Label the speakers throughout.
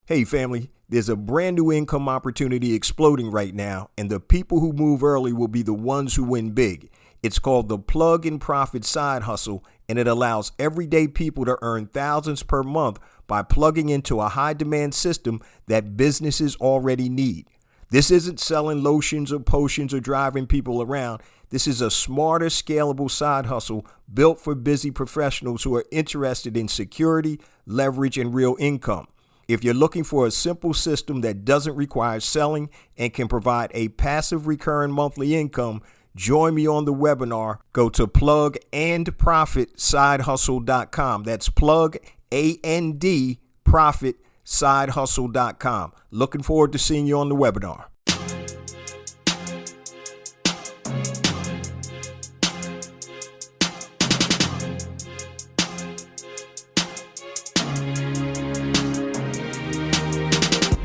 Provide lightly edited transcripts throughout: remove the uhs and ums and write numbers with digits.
Speaker 1: Hey family, there's a brand new income opportunity exploding right now, and the people who move early will be the ones who win big. It's called the Plug and Profit Side Hustle, and it allows everyday people to earn thousands per month by plugging into a high demand system that businesses already need. This isn't selling lotions or potions or driving people around. This is a smarter, scalable side hustle built for busy professionals who are interested in security, leverage, and real income. If you're looking for a simple system that doesn't require selling and can provide a passive recurring monthly income, join me on the webinar. Go to plugandprofitsidehustle.com. That's plug, A-N-D, profitsidehustle.com. Looking forward to seeing you on the webinar.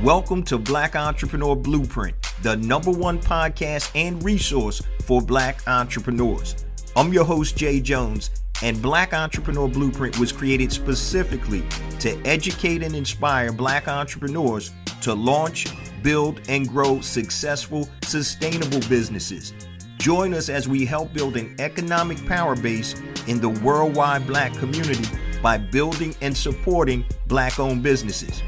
Speaker 1: Welcome to Black Entrepreneur Blueprint, the #1 podcast and resource for Black entrepreneurs. I'm your host, Jay Jones, and Black Entrepreneur Blueprint was created specifically to educate and inspire Black entrepreneurs to launch, build, and grow successful, sustainable businesses. Join us as we help build an economic power base in the worldwide Black community by building and supporting Black-owned businesses.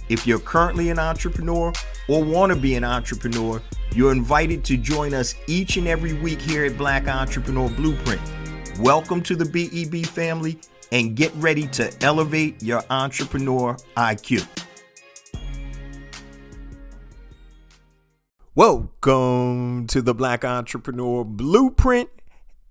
Speaker 1: If you're currently an entrepreneur or want to be an entrepreneur, you're invited to join us each and every week here at Black Entrepreneur Blueprint. Welcome to the BEB family and get ready to elevate your entrepreneur IQ. Welcome to the Black Entrepreneur Blueprint,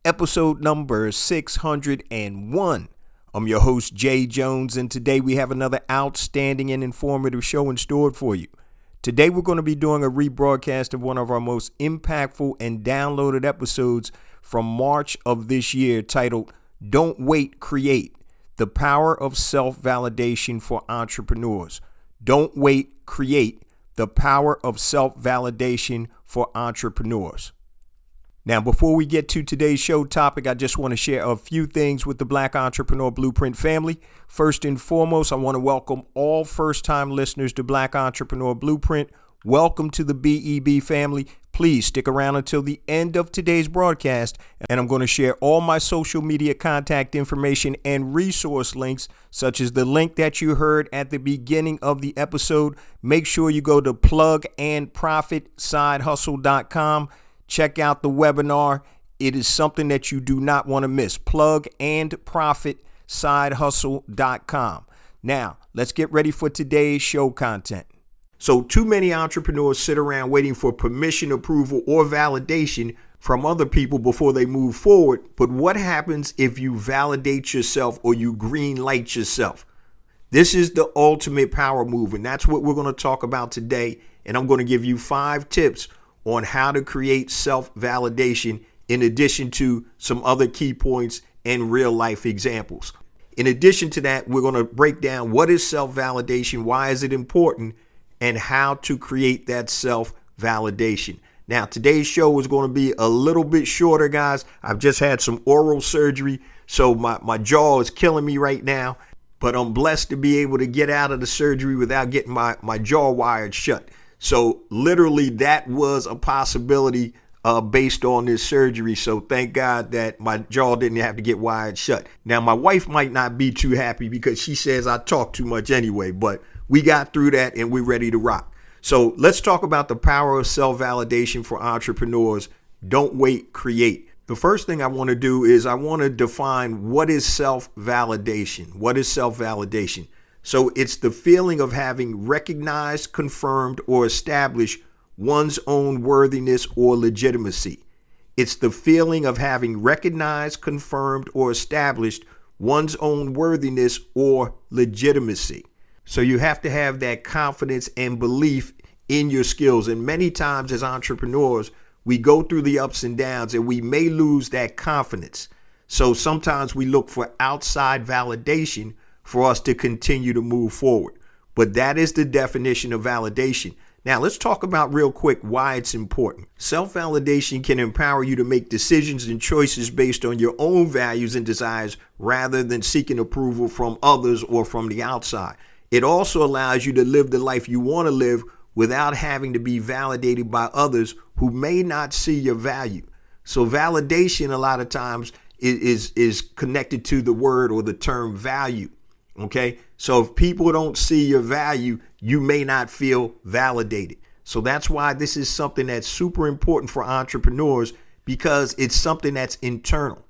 Speaker 1: episode number 601. I'm your host, Jay Jones, and today we have another outstanding and informative show in store for you. Today we're going to be doing a rebroadcast of one of our most impactful and downloaded episodes from March of this year titled, Don't Wait, Create, the Power of Self-Validation for Entrepreneurs. Don't wait, create, the power of self-validation for entrepreneurs. Now, before we get to today's show topic, I just want to share a few things with the Black Entrepreneur Blueprint family. First and foremost, I want to welcome all first-time listeners to Black Entrepreneur Blueprint. Welcome to the BEB family. Please stick around until the end of today's broadcast, and I'm going to share all my social media contact information and resource links, such as the link that you heard at the beginning of the episode. Make sure you go to plugandprofitsidehustle.com. Check out the webinar. It is something that you do not want to miss. Plugandprofitsidehustle.com. Now, let's get ready for today's show content. So too many entrepreneurs sit around waiting for permission, approval, or validation from other people before they move forward. But what happens if you validate yourself or you green light yourself? This is the ultimate power move, and that's what we're going to talk about today. And I'm going to give you 5 tips on how to create self-validation in addition to some other key points and real life examples. In addition to that, we're going to break down what is self-validation, why is it important, and how to create that self-validation. Now, today's show is going to be a little bit shorter, guys. I've just had some oral surgery, so my jaw is killing me right now, but I'm blessed to be able to get out of the surgery without getting my jaw wired shut. So literally that was a possibility based on this surgery. So thank God that my jaw didn't have to get wired shut. Now, my wife might not be too happy because she says I talk too much anyway, but we got through that and we're ready to rock. So let's talk about the power of self-validation for entrepreneurs. Don't wait, create. The first thing I want to do is I want to define what is self-validation. What is self-validation? So it's the feeling of having recognized, confirmed, or established one's own worthiness or legitimacy. It's the feeling of having recognized, confirmed, or established one's own worthiness or legitimacy. So you have to have that confidence and belief in your skills. And many times as entrepreneurs, we go through the ups and downs and we may lose that confidence. So sometimes we look for outside validation for us to continue to move forward. But that is the definition of validation. Now, let's talk about real quick why it's important. Self-validation can empower you to make decisions and choices based on your own values and desires rather than seeking approval from others or from the outside. It also allows you to live the life you want to live without having to be validated by others who may not see your value. So validation a lot of times is connected to the word or the term value. Okay. So if people don't see your value, you may not feel validated. So that's why this is something that's super important for entrepreneurs, because it's something that's internal.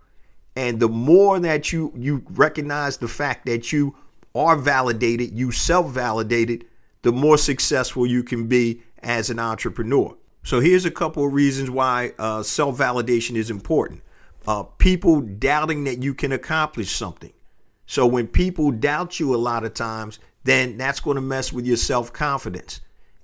Speaker 1: And the more that you recognize the fact that you are validated, you self-validated, the more successful you can be as an entrepreneur. So here's a couple of reasons why self-validation is important. People doubting that you can accomplish something. So when people doubt you a lot of times, then that's going to mess with your self-confidence.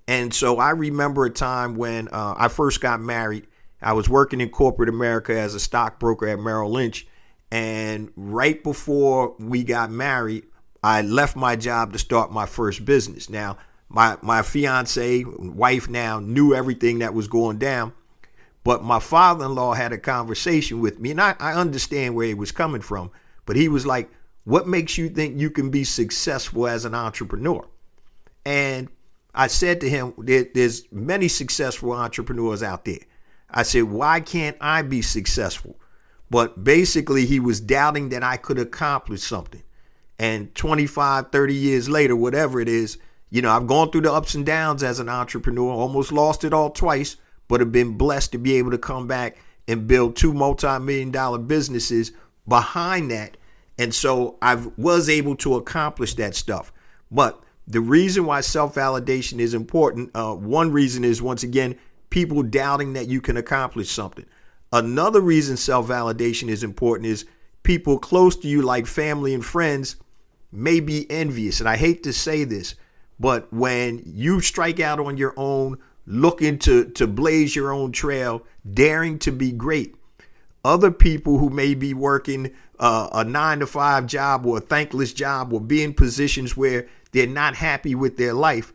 Speaker 1: And so I remember a time when I first got married. I was working in corporate America as a stockbroker at Merrill Lynch. And right before we got married, I left my job to start my first business. Now, my fiance, wife now, knew everything that was going down. But my father-in-law had a conversation with me, and I understand where he was coming from. But he was like, what makes you think you can be successful as an entrepreneur? And I said to him, there's many successful entrepreneurs out there. I said, why can't I be successful? But basically, he was doubting that I could accomplish something. And 25, 30 years later, whatever it is, I've gone through the ups and downs as an entrepreneur, almost lost it all twice, but have been blessed to be able to come back and build 2 multi-million-dollar businesses behind that. And so I was able to accomplish that stuff. But the reason why self-validation is important, one reason is, once again, people doubting that you can accomplish something. Another reason self-validation is important is people close to you, like family and friends, may be envious. And I hate to say this, but when you strike out on your own, looking to blaze your own trail, daring to be great, other people who may be working a 9-to-5 job or a thankless job, or be in positions where they're not happy with their life,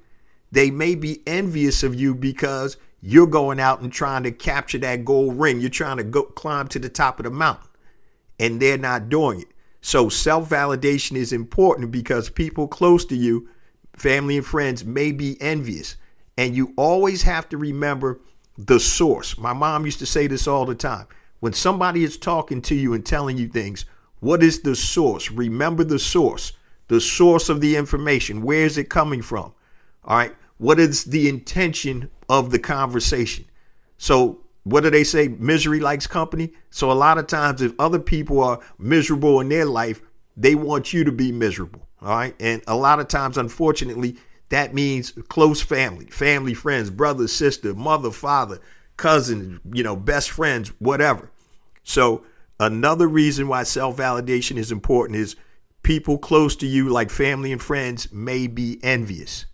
Speaker 1: they may be envious of you because you're going out and trying to capture that gold ring. You're trying to go climb to the top of the mountain, and they're not doing it. So self-validation is important because people close to you, family and friends, may be envious. And you always have to remember the source. My mom used to say this all the time. When somebody is talking to you and telling you things, what is the source? Remember the source of the information. Where is it coming from? All right. What is the intention of the conversation? So what do they say? Misery likes company. So a lot of times, if other people are miserable in their life, they want you to be miserable. All right. And a lot of times, unfortunately, that means close family, friends, brother, sister, mother, father, cousin, best friends, whatever. So another reason why self-validation is important is people close to you, like family and friends, may be envious.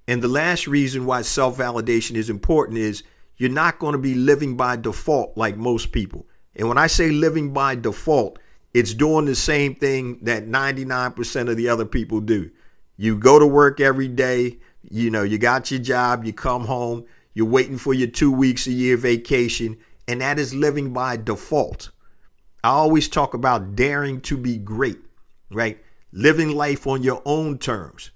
Speaker 1: And the last reason why self-validation is important is you're not going to be living by default like most people. And when I say living by default, it's doing the same thing that 99% of the other people do. You go to work every day, you got your job, you come home, you're waiting for your 2 weeks a year vacation, and that is living by default. I always talk about daring to be great, right? Living life on your own terms.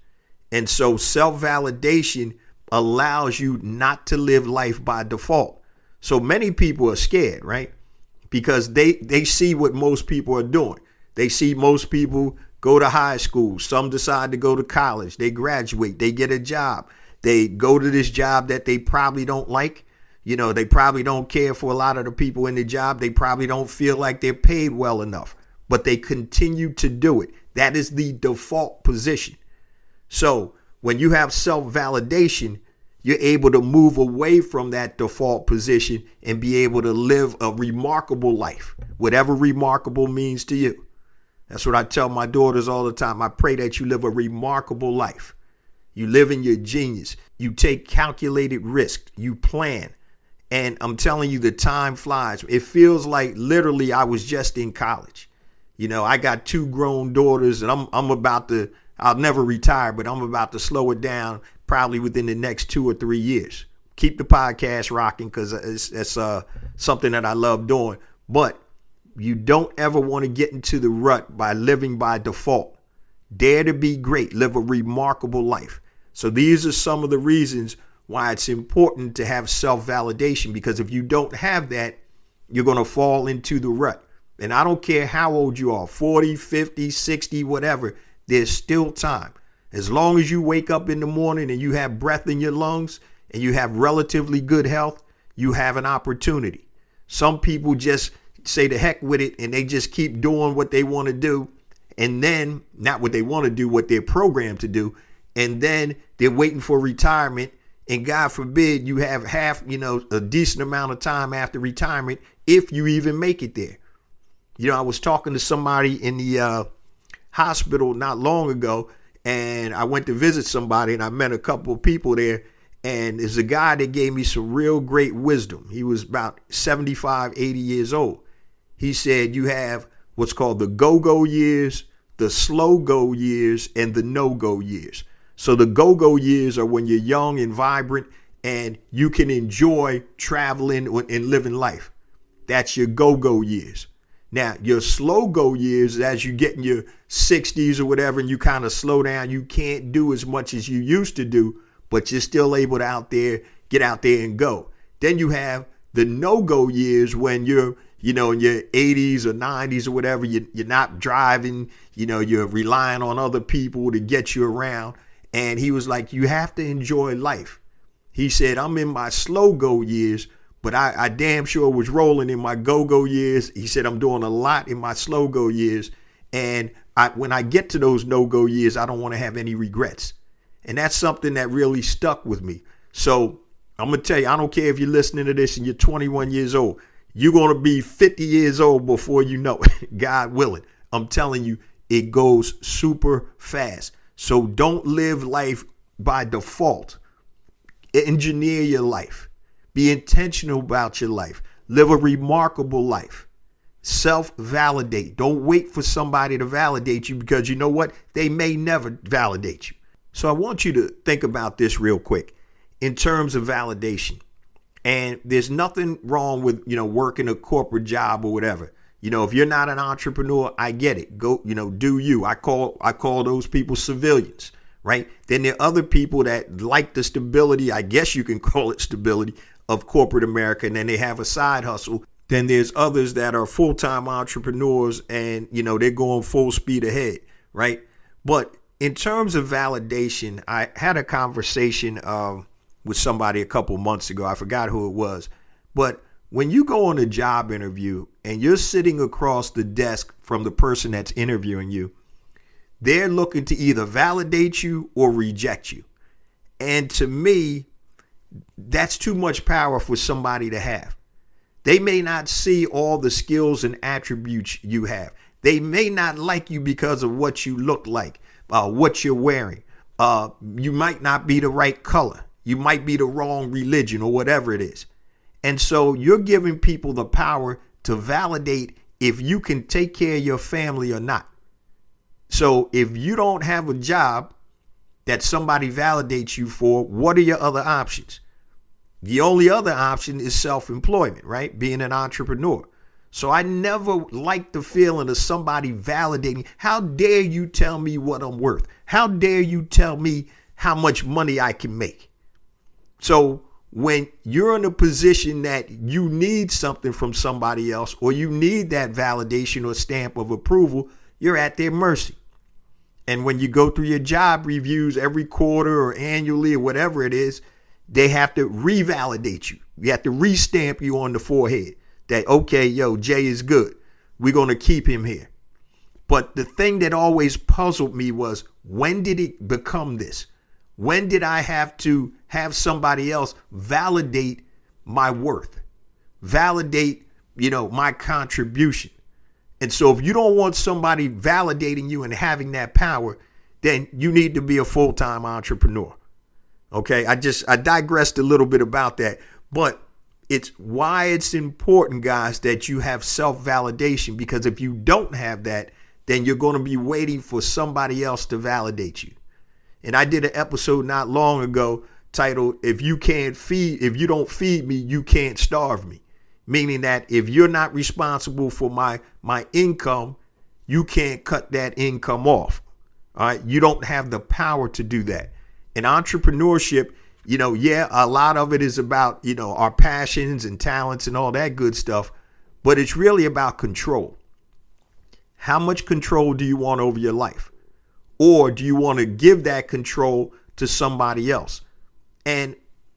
Speaker 1: And so self-validation allows you not to live life by default. So many people are scared, right? Because they see what most people are doing. They see most people go to high school. Some decide to go to college. They graduate. They get a job. They go to this job that they probably don't like. They probably don't care for a lot of the people in the job. They probably don't feel like they're paid well enough, but they continue to do it. That is the default position. So when you have self-validation, you're able to move away from that default position and be able to live a remarkable life, whatever remarkable means to you. That's what I tell my daughters all the time. I pray that you live a remarkable life. You live in your genius. You take calculated risk. You plan. And I'm telling you, the time flies. It feels like literally I was just in college. I got 2 grown daughters, and I'll never retire, but I'm about to slow it down probably within the next 2 or 3 years. Keep the podcast rocking because it's something that I love doing. But you don't ever want to get into the rut by living by default. Dare to be great. Live a remarkable life. So these are some of the reasons why it's important to have self-validation, because if you don't have that, you're going to fall into the rut. And I don't care how old you are, 40, 50, 60, whatever, there's still time. As long as you wake up in the morning and you have breath in your lungs and you have relatively good health, you have an opportunity. Some people just say the heck with it and they just keep doing what they want to do. And then, not what they want to do, what they're programmed to do. And then they're waiting for retirement. And God forbid you have a decent amount of time after retirement, if you even make it there. I was talking to somebody in the hospital not long ago, and I went to visit somebody and I met a couple of people there. And there's a guy that gave me some real great wisdom. He was about 75, 80 years old. He said, you have what's called the go-go years, the slow-go years, and the no-go years. So the go-go years are when you're young and vibrant and you can enjoy traveling and living life. That's your go-go years. Now, your slow-go years is as you get in your 60s or whatever and you kind of slow down. You can't do as much as you used to do, but you're still able to get out there and go. Then you have the no-go years when you're in your 80s or 90s or whatever. You're not driving, you're relying on other people to get you around. And he was like, you have to enjoy life. He said, I'm in my slow-go years, but I damn sure was rolling in my go-go years. He said, I'm doing a lot in my slow-go years. And when I get to those no-go years, I don't want to have any regrets. And that's something that really stuck with me. So I'm going to tell you, I don't care if you're listening to this and you're 21 years old. You're going to be 50 years old before you know it, God willing. I'm telling you, it goes super fast. So don't live life by default. Engineer your life. Be intentional about your life. Live a remarkable life. Self-validate. Don't wait for somebody to validate you, because you know what? They may never validate you. So I want you to think about this real quick in terms of validation. And there's nothing wrong with, working a corporate job or whatever. If you're not an entrepreneur, I get it. Go, do you. I call those people civilians, right? Then there are other people that like the stability, I guess you can call it stability, of corporate America, and then they have a side hustle. Then there's others that are full-time entrepreneurs and, they're going full speed ahead, right? But in terms of validation, I had a conversation with somebody a couple months ago. I forgot who it was. But when you go on a job interview and you're sitting across the desk from the person that's interviewing you, they're looking to either validate you or reject you. And to me, that's too much power for somebody to have. They may not see all the skills and attributes you have. They may not like you because of what you look like, what you're wearing. You might not be the right color. You might be the wrong religion or whatever it is. And so you're giving people the power to validate if you can take care of your family or not. So if you don't have a job that somebody validates you for, what are your other options? The only other option is self-employment, right? Being an entrepreneur. So I never liked the feeling of somebody validating. How dare you tell me what I'm worth? How dare you tell me how much money I can make? So when you're in a position that you need something from somebody else, or you need that validation or stamp of approval, you're at their mercy. And when you go through your job reviews every quarter or annually or whatever it is, they have to revalidate you. You have to restamp you on the forehead that, okay, Jay is good. We're going to keep him here. But the thing that always puzzled me was, when did it become this? When did I have to have somebody else validate my worth, validate, my contribution? And so if you don't want somebody validating you and having that power, then you need to be a full-time entrepreneur. Okay, I digressed a little bit about that, but it's why it's important, guys, that you have self-validation, because if you don't have that, then you're going to be waiting for somebody else to validate you. And I did an episode not long ago titled, if you don't feed me, you can't starve me. Meaning that if you're not responsible for my income, you can't cut that income off. All right. You don't have the power to do that. In entrepreneurship, a lot of it is about, our passions and talents and all that good stuff, but it's really about control. How much control do you want over your life? Or do you want to give that control to somebody else? And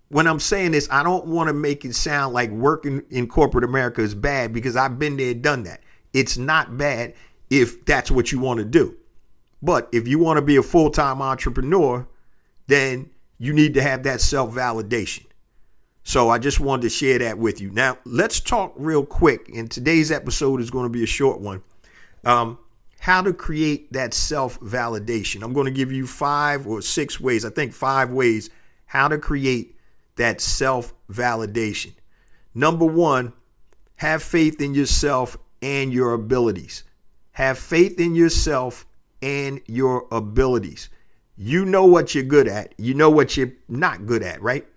Speaker 1: when I'm saying this, I don't want to make it sound like working in corporate America is bad, because I've been there, done that. It's not bad if that's what you want to do. But if you want to be a full-time entrepreneur, then you need to have that self-validation. So I just wanted to share that with you. Now, let's talk real quick. And today's episode is going to be a short one. How to create that self-validation. I'm going to give you 5 or 6 ways, I think 5 ways, how to create that self-validation. Number 1, have faith in yourself and your abilities. Have faith in yourself and your abilities. You know what you're good at. You know what you're not good at, right?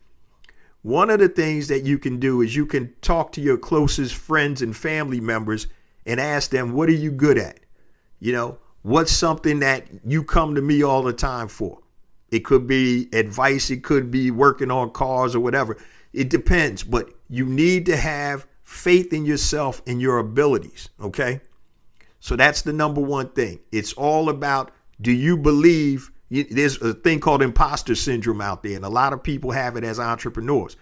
Speaker 1: One of the things that you can do is you can talk to your closest friends and family members and ask them, what are you good at? What's something that you come to me all the time for? It could be advice. It could be working on cars or whatever. It depends, but you need to have faith in yourself and your abilities. Okay. So that's the number 1 thing. It's all about, do you believe? There's a thing called imposter syndrome out there, and a lot of people have it as entrepreneurs,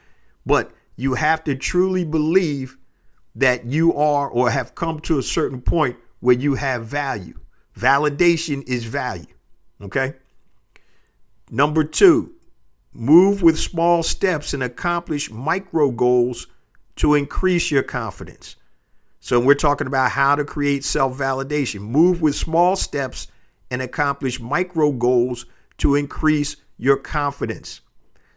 Speaker 1: but you have to truly believe that you are or have come to a certain point where you have value. Validation is value. Okay. Number 2, move with small steps and accomplish micro goals to increase your confidence. So we're talking about how to create self-validation. Move with small steps and accomplish micro goals to increase your confidence.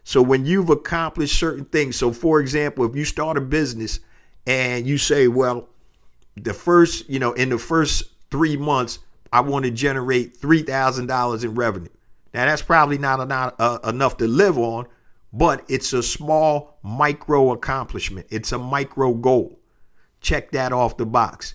Speaker 1: So when you've accomplished certain things, so for example, if you start a business and you say, well, in the first 3 months, I want to generate $3,000 in revenue. Now, that's probably not enough to live on, but it's a small micro accomplishment. It's a micro goal. Check that off the box.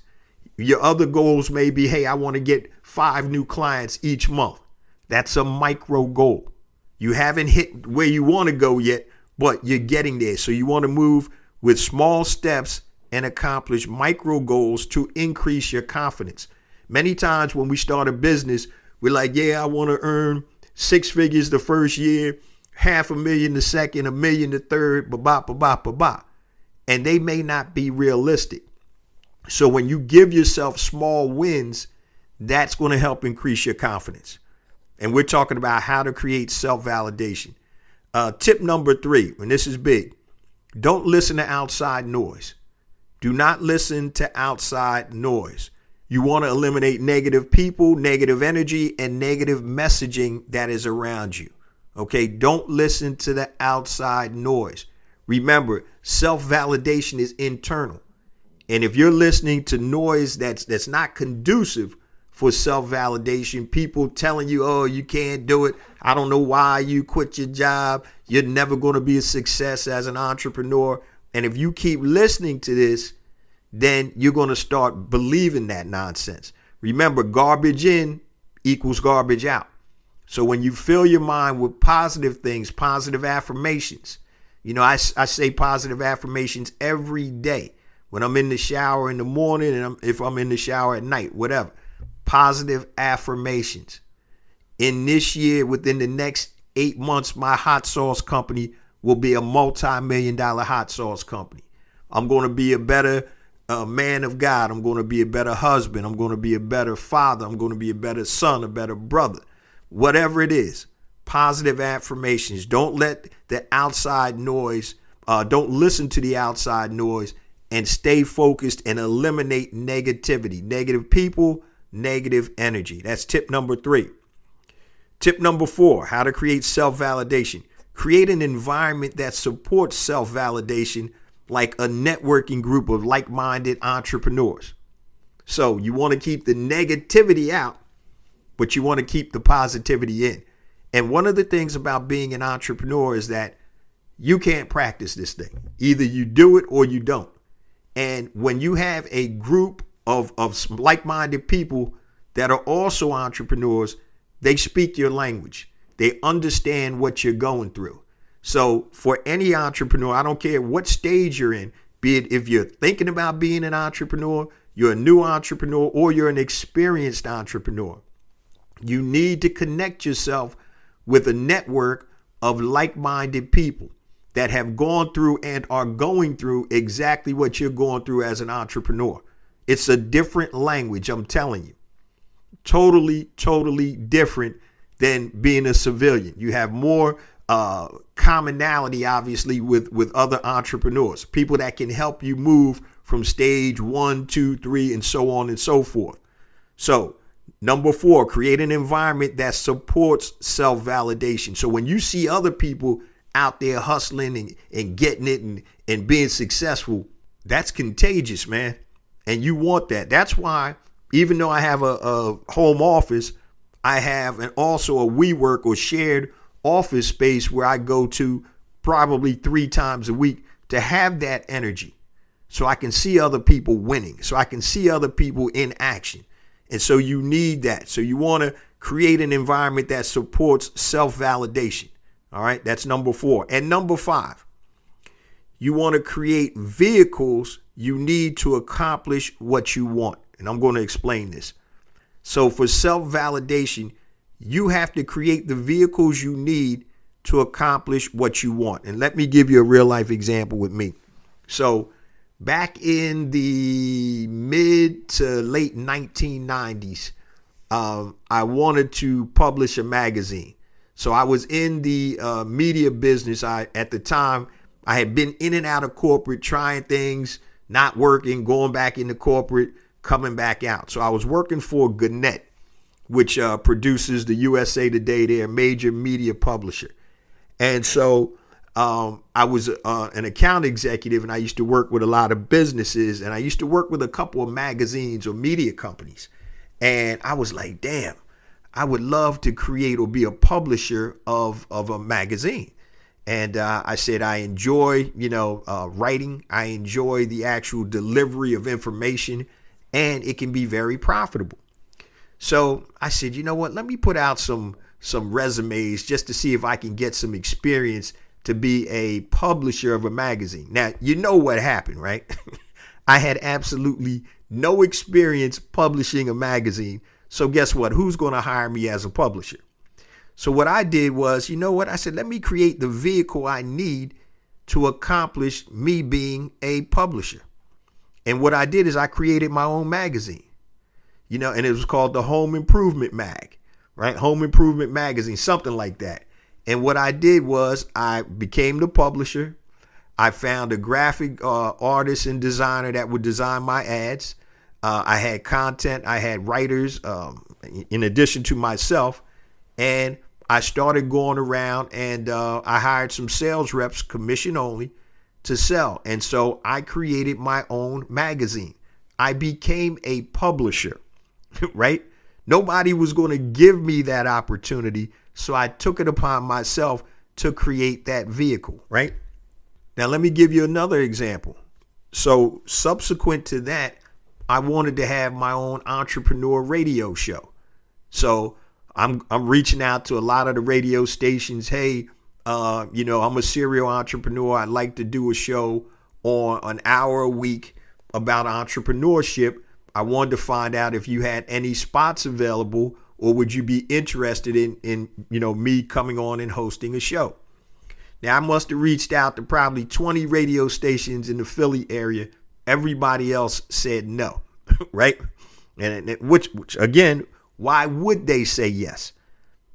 Speaker 1: Your other goals may be, hey, I want to get 5 new clients each month. That's a micro goal. You haven't hit where you want to go yet, but you're getting there. So you want to move with small steps and accomplish micro goals to increase your confidence. Many times when we start a business, we're like, yeah, I want to earn 6 figures the first year, $500,000 the second, $1 million the third, and they may not be realistic. So when you give yourself small wins, that's going to help increase your confidence. And we're talking about how to create self-validation. Tip number 3, and this is big, don't listen to outside noise. Do not listen to outside noise. You want to eliminate negative people, negative energy, and negative messaging that is around you. Okay, don't listen to the outside noise. Remember, self-validation is internal. And if you're listening to noise that's not conducive for self-validation, people telling you, oh, you can't do it. I don't know why you quit your job. You're never going to be a success as an entrepreneur. And if you keep listening to this, then you're going to start believing that nonsense. Remember, garbage in equals garbage out. So when you fill your mind with positive things, positive affirmations, I say positive affirmations every day when I'm in the shower in the morning and if I'm in the shower at night, whatever. Positive affirmations. In this year, within the next 8 months, my hot sauce company will be a multi-million-dollar hot sauce company. I'm going to be a better man of God. I'm going to be a better husband. I'm going to be a better father. I'm going to be a better son, a better brother. Whatever it is, positive affirmations. Don't let the outside noise, don't listen to the outside noise, and stay focused and eliminate negativity, negative people, negative energy. That's tip number 3. Tip number 4, how to create self-validation. Create an environment that supports self-validation, like a networking group of like-minded entrepreneurs. So you want to keep the negativity out, but you want to keep the positivity in. And one of the things about being an entrepreneur is that you can't practice this thing. Either you do it or you don't. And when you have a group of like-minded people that are also entrepreneurs, They speak your language. They understand what you're going through. So for any entrepreneur, I don't care what stage you're in, be it if you're thinking about being an entrepreneur, you're a new entrepreneur, or you're an experienced entrepreneur, you need to connect yourself with a network of like-minded people that have gone through and are going through exactly what you're going through as an entrepreneur. It's a different language, I'm telling you. Totally different than being a civilian. You have more commonality, obviously, with other entrepreneurs, people that can help you move from stage 1, 2, 3, and so on and so forth. So, number 4, create an environment that supports self-validation. So when you see other people out there hustling and getting it and being successful, that's contagious, man. And you want that. That's why, even though I have a home office, I have also a WeWork or shared office space where I go to probably 3 times a week to have that energy. So I can see other people winning. So I can see other people in action. And so you need that. So you want to create an environment that supports self-validation. All right. That's number 4. And number 5, you want to create vehicles you need to accomplish what you want. And I'm going to explain this. So for self-validation, you have to create the vehicles you need to accomplish what you want. And let me give you a real life example with me. So back in the mid to late 1990s, I wanted to publish a magazine. So I was in the media business. At the time, I had been in and out of corporate, trying things, not working, going back into corporate, coming back out. So I was working for Gannett, which produces the USA Today, their major media publisher. And so I was an account executive, and I used to work with a lot of businesses, and I used to work with a couple of magazines or media companies. And I was like, damn, I would love to create or be a publisher of a magazine. And I said, I enjoy, writing. I enjoy the actual delivery of information, and it can be very profitable. So I said, you know what, let me put out some resumes just to see if I can get some experience to be a publisher of a magazine. Now, you know what happened, right? I had absolutely no experience publishing a magazine. So guess what? Who's going to hire me as a publisher? So what I did was, you know what? I said, let me create the vehicle I need to accomplish me being a publisher. And what I did is I created my own magazine, and it was called the Home Improvement Mag, right? Home Improvement Magazine, something like that. And what I did was I became the publisher. I found a graphic artist and designer that would design my ads. I had content. I had writers in addition to myself. And I started going around and I hired some sales reps, commission only, to sell. And so I created my own magazine. I became a publisher, right? Nobody was going to give me that opportunity. So I took it upon myself to create that vehicle, right? Now, let me give you another example. So subsequent to that, I wanted to have my own entrepreneur radio show. So I'm reaching out to a lot of the radio stations. Hey, I'm a serial entrepreneur. I'd like to do a show on an hour a week about entrepreneurship. I wanted to find out if you had any spots available, or would you be interested in me coming on and hosting a show? Now, I must have reached out to probably 20 radio stations in the Philly area. Everybody else said no, right? And which again, why would they say yes?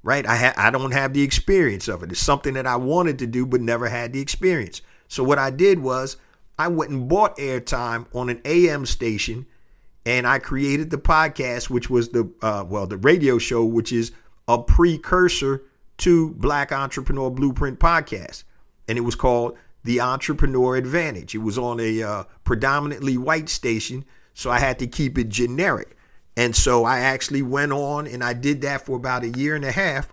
Speaker 1: Right? I don't have the experience of it. It's something that I wanted to do, but never had the experience. So what I did was I went and bought airtime on an AM station, and I created the podcast, which was the radio show, which is a precursor to Black Entrepreneur Blueprint podcast. And it was called The Entrepreneur Advantage. It was on a predominantly white station, so I had to keep it generic. And so I actually went on and I did that for about a year and a half.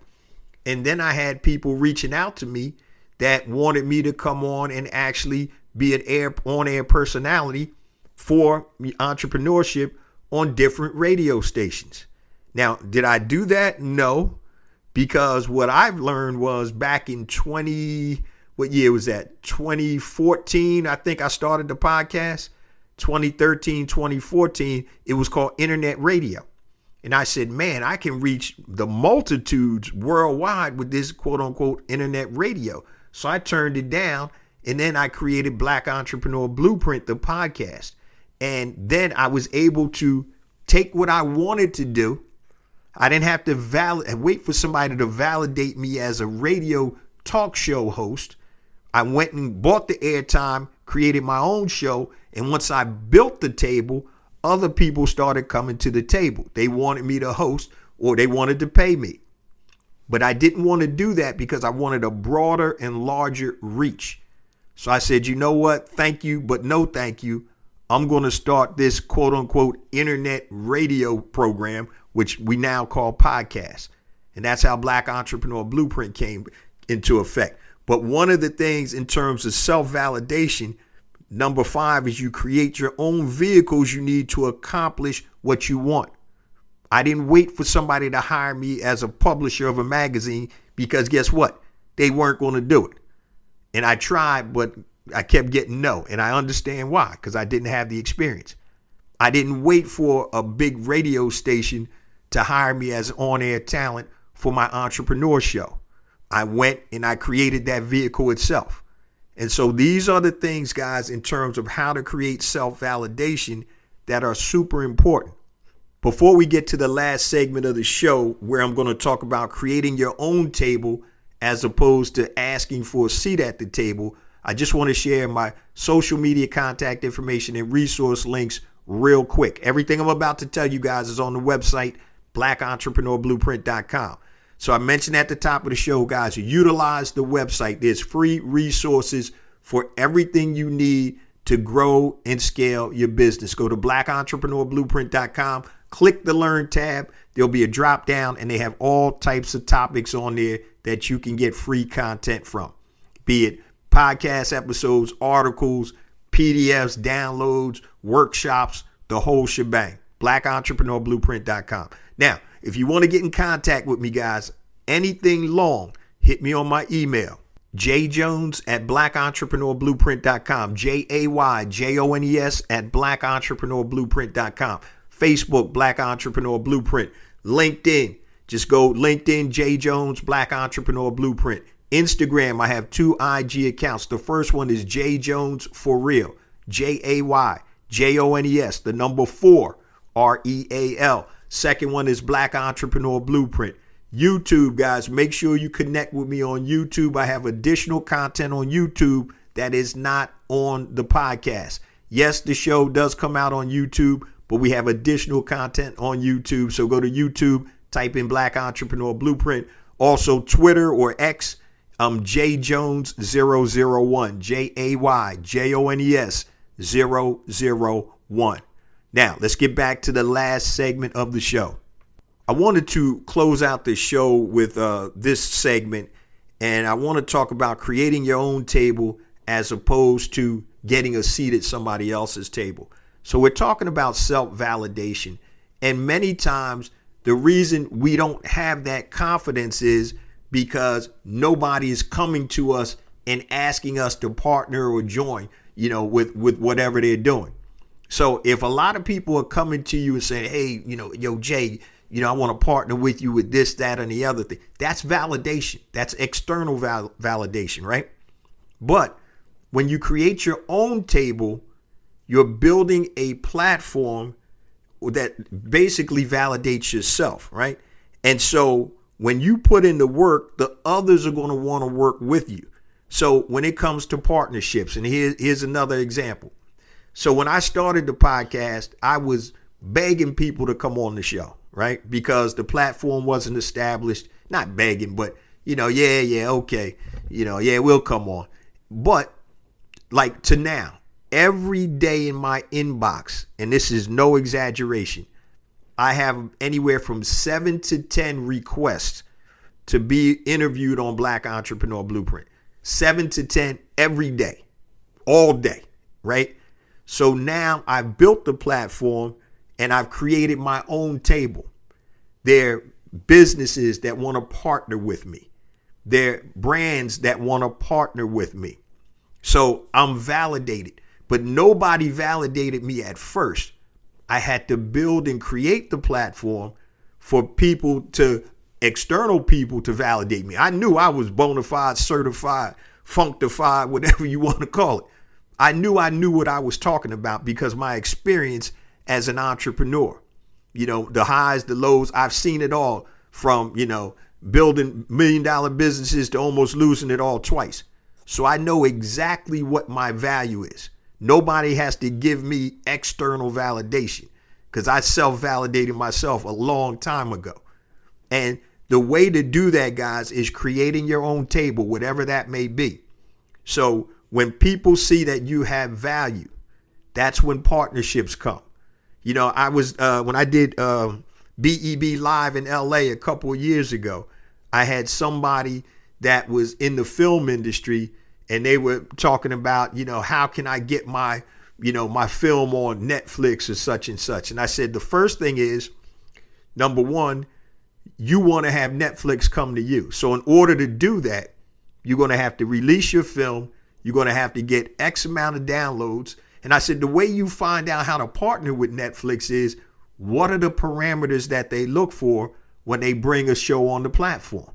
Speaker 1: And then I had people reaching out to me that wanted me to come on and actually be an on-air personality for entrepreneurship on different radio stations. Now, did I do that? No. because what I've learned was back in what year was that? 2014, I think I started the podcast. 2013, 2014, it was called internet radio. And I said, man, I can reach the multitudes worldwide with this quote unquote internet radio. So I turned it down, and then I created Black Entrepreneur Blueprint, the podcast. And then I was able to take what I wanted to do. I didn't have to wait for somebody to validate me as a radio talk show host. I went and bought the airtime, created my own show. And once I built the table, other people started coming to the table. They wanted me to host, or they wanted to pay me. But I didn't want to do that because I wanted a broader and larger reach. So I said, you know what? Thank you, but no thank you. I'm going to start this quote unquote internet radio program, which we now call podcast. And that's how Black Entrepreneur Blueprint came into effect. But one of the things in terms of self-validation, number 5, is you create your own vehicles you need to accomplish what you want. I didn't wait for somebody to hire me as a publisher of a magazine, because guess what? They weren't going to do it. And I tried, but I kept getting no. And I understand why, because I didn't have the experience. I didn't wait for a big radio station to hire me as on-air talent for my entrepreneur show. I went and I created that vehicle itself. And so these are the things, guys, in terms of how to create self-validation that are super important. Before we get to the last segment of the show, where I'm going to talk about creating your own table as opposed to asking for a seat at the table, I just want to share my social media contact information and resource links real quick. Everything I'm about to tell you guys is on the website, blackentrepreneurblueprint.com. So I mentioned at the top of the show, guys, utilize the website. There's free resources for everything you need to grow and scale your business. Go to blackentrepreneurblueprint.com, click the Learn tab. There'll be a drop down, and they have all types of topics on there that you can get free content from, be it podcast episodes, articles, PDFs, downloads, workshops, the whole shebang. blackentrepreneurblueprint.com. Now, if you want to get in contact with me, guys, anything long, hit me on my email, jjones@blackentrepreneurblueprint.com, JAYJONES@blackentrepreneurblueprint.com, Facebook, Black Entrepreneur Blueprint, LinkedIn, just go LinkedIn, J Jones, Black Entrepreneur Blueprint. Instagram, I have 2 IG accounts. The first one is J Jones for real, JAYJONES, the number 4, REAL. Second one is Black Entrepreneur Blueprint. YouTube, guys, make sure you connect with me on YouTube. I have additional content on YouTube that is not on the podcast. Yes, the show does come out on YouTube, but we have additional content on YouTube. So go to YouTube, type in Black Entrepreneur Blueprint. Also Twitter or X, JJones001, JAYJONES001. Now, let's get back to the last segment of the show. I wanted to close out the show with this segment, and I want to talk about creating your own table as opposed to getting a seat at somebody else's table. So we're talking about self-validation, and many times the reason we don't have that confidence is because nobody is coming to us and asking us to partner or join, with whatever they're doing. So if a lot of people are coming to you and saying, hey, yo, Jay, I want to partner with you with this, that, and the other thing, that's validation. That's external validation, right? But when you create your own table, you're building a platform that basically validates yourself, right? And so when you put in the work, the others are going to want to work with you. So when it comes to partnerships, and here's another example. So when I started the podcast, I was begging people to come on the show, right? Because the platform wasn't established. Not begging, but, okay. We'll come on. But like to now, every day in my inbox, and this is no exaggeration, I have anywhere from 7 to 10 requests to be interviewed on Black Entrepreneur Blueprint. 7 to 10 every day, all day, right? So now I've built the platform and I've created my own table. They're businesses that want to partner with me. They're brands that want to partner with me. So I'm validated, but nobody validated me at first. I had to build and create the platform for external people to validate me. I knew I was bona fide, certified, functified, whatever you want to call it. I knew what I was talking about because my experience as an entrepreneur, the highs, the lows, I've seen it all from, building $1 million businesses to almost losing it all twice. So I know exactly what my value is. Nobody has to give me external validation because I self-validated myself a long time ago. And the way to do that, guys, is creating your own table, whatever that may be. So when people see that you have value, that's when partnerships come. I was when I did BEB Live in LA a couple of years ago, I had somebody that was in the film industry and they were talking about, how can I get my film on Netflix or such and such. And I said, the first thing is, number one, you want to have Netflix come to you. So in order to do that, you're going to have to release your film. You're going to have to get X amount of downloads. And I said, the way you find out how to partner with Netflix is, what are the parameters that they look for when they bring a show on the platform?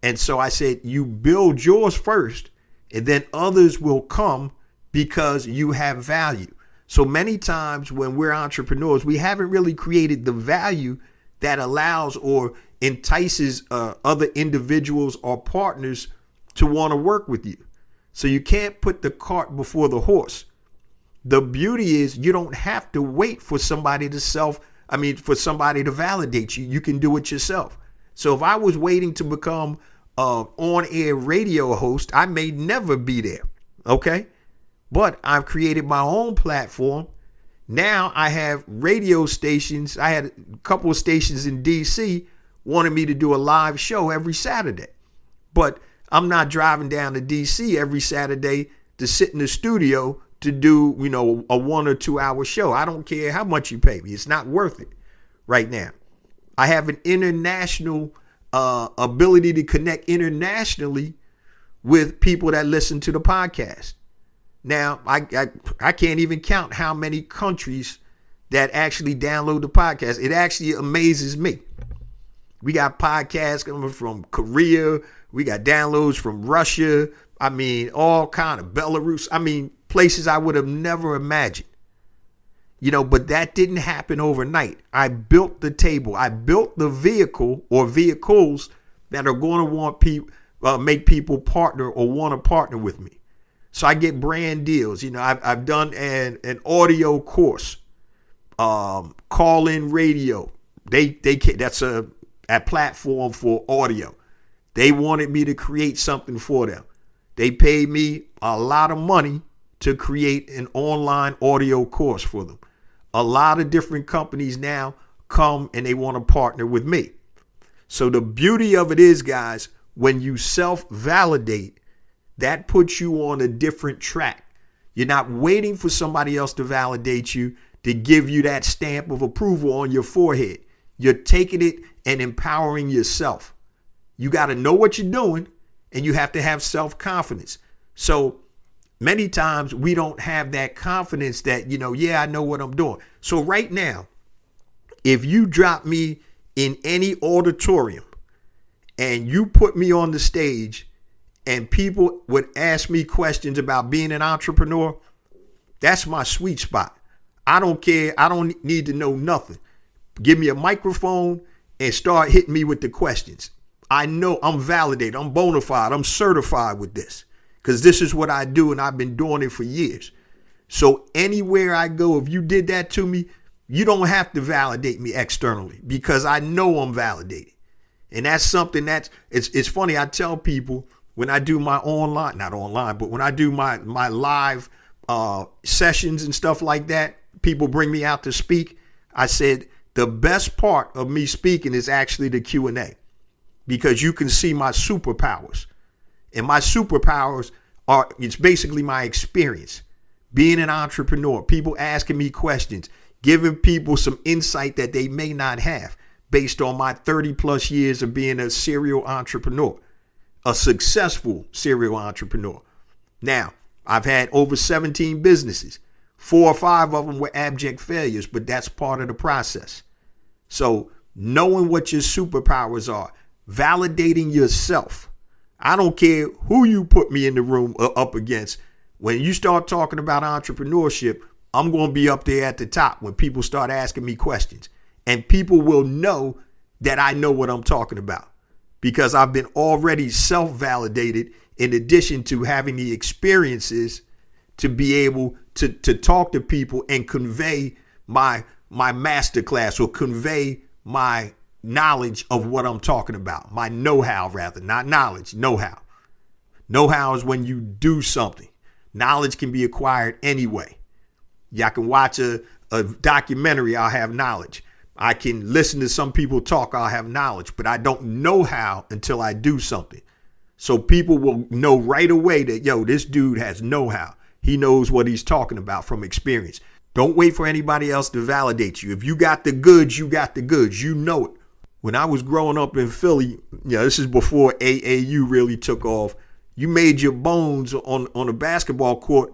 Speaker 1: And so I said, you build yours first, and then others will come because you have value. So many times when we're entrepreneurs, we haven't really created the value that allows or entices other individuals or partners to want to work with you. So you can't put the cart before the horse. The beauty is you don't have to wait for somebody to validate you. You can do it yourself. So if I was waiting to become an on-air radio host, I may never be there. Okay. But I've created my own platform. Now I have radio stations. I had a couple of stations in DC wanted me to do a live show every Saturday. But I'm not driving down to DC every Saturday to sit in the studio to do, a 1 or 2 hour show. I don't care how much you pay me. It's not worth it right now. I have an international ability to connect internationally with people that listen to the podcast. Now, I can't even count how many countries that actually download the podcast. It actually amazes me. We got podcasts coming from Korea. We got downloads from Russia. All kind of Belarus. Places I would have never imagined. But that didn't happen overnight. I built the table. I built the vehicle or vehicles that are going to want make people partner or want to partner with me. So I get brand deals. I've done an audio course, call-in radio. That's a platform for audio. They wanted me to create something for them. They paid me a lot of money to create an online audio course for them. A lot of different companies now come and they want to partner with me. So the beauty of it is, guys, when you self-validate, that puts you on a different track. You're not waiting for somebody else to validate you, to give you that stamp of approval on your forehead. You're taking it and empowering yourself. You got to know what you're doing, and you have to have self-confidence. So many times we don't have that confidence that, I know what I'm doing. So right now, if you drop me in any auditorium and you put me on the stage and people would ask me questions about being an entrepreneur, that's my sweet spot. I don't care. I don't need to know nothing. Give me a microphone and start hitting me with the questions. I know I'm validated. I'm bona fide. I'm certified with this because this is what I do and I've been doing it for years. So anywhere I go, if you did that to me, you don't have to validate me externally because I know I'm validated. And that's something it's funny. I tell people when I do my when I do my live sessions and stuff like that, people bring me out to speak. I said, the best part of me speaking is actually the Q&A because you can see my superpowers. And my superpowers it's basically my experience. Being an entrepreneur, people asking me questions, giving people some insight that they may not have. based on my 30 plus years of being a serial entrepreneur, a successful serial entrepreneur. Now, I've had over 17 businesses. 4 or 5 of them were abject failures, but that's part of the process. So knowing what your superpowers are, validating yourself. I don't care who you put me in the room up against. When you start talking about entrepreneurship, I'm going to be up there at the top when people start asking me questions. And people will know that I know what I'm talking about because I've been already self-validated in addition to having the experiences to be able to talk to people and convey my masterclass or convey my knowledge of what I'm talking about. My know-how, rather, not knowledge, know-how. Know-how is when you do something. Knowledge can be acquired anyway. Y'all can watch a documentary, I'll have knowledge. I can listen to some people talk, I'll have knowledge, but I don't know how until I do something. So people will know right away that, yo, this dude has know-how. He knows what he's talking about from experience. Don't wait for anybody else to validate you. If you got the goods, you got the goods. You know it. When I was growing up in Philly, this is before AAU really took off. You made your bones on a basketball court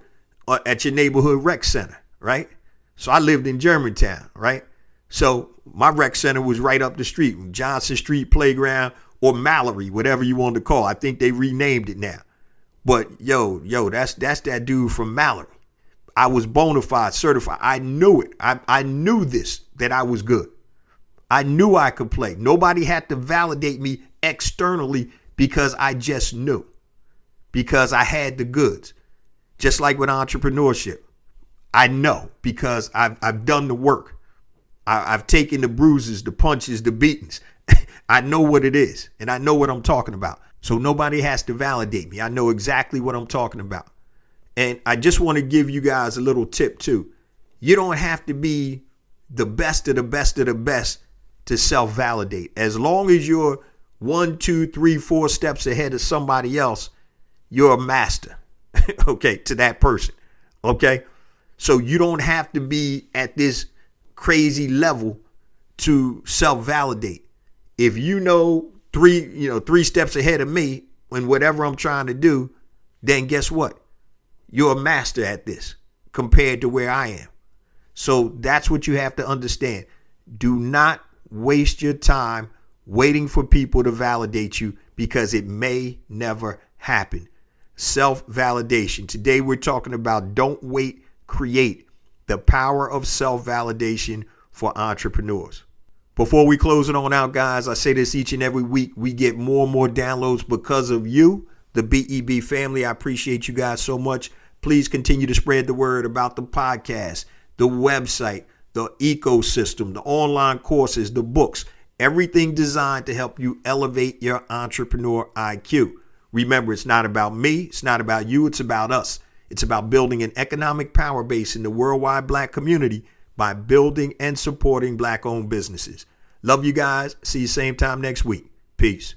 Speaker 1: at your neighborhood rec center, right? So I lived in Germantown, right? So my rec center was right up the street, Johnson Street Playground or Mallory, whatever you want to call it. I think they renamed it now. But yo, that's that dude from Mallory. I was bona fide, certified. I knew it. I knew this, that I was good. I knew I could play. Nobody had to validate me externally because I just knew. Because I had the goods. Just like with entrepreneurship. I know because I've done the work. I've taken the bruises, the punches, the beatings. I know what it is and I know what I'm talking about. So nobody has to validate me. I know exactly what I'm talking about. And I just want to give you guys a little tip too. You don't have to be the best of the best of the best to self-validate. As long as you're 1, 2, 3, 4 steps ahead of somebody else, you're a master. Okay, to that person. Okay. So you don't have to be at this crazy level to self-validate. If you know 3 steps ahead of me in whatever I'm trying to do, then guess what? You're a master at this compared to where I am. So that's what you have to understand. Do not waste your time waiting for people to validate you because it may never happen. Self-validation. Today we're talking about don't wait, create. The power of self-validation for entrepreneurs. Before we close it on out, guys, I say this each and every week. We get more and more downloads because of you, the BEB family. I appreciate you guys so much. Please continue to spread the word about the podcast, the website, the ecosystem, the online courses, the books, everything designed to help you elevate your entrepreneur IQ. Remember, it's not about me. It's not about you. It's about us. It's about building an economic power base in the worldwide Black community by building and supporting Black-owned businesses. Love you guys. See you same time next week. Peace.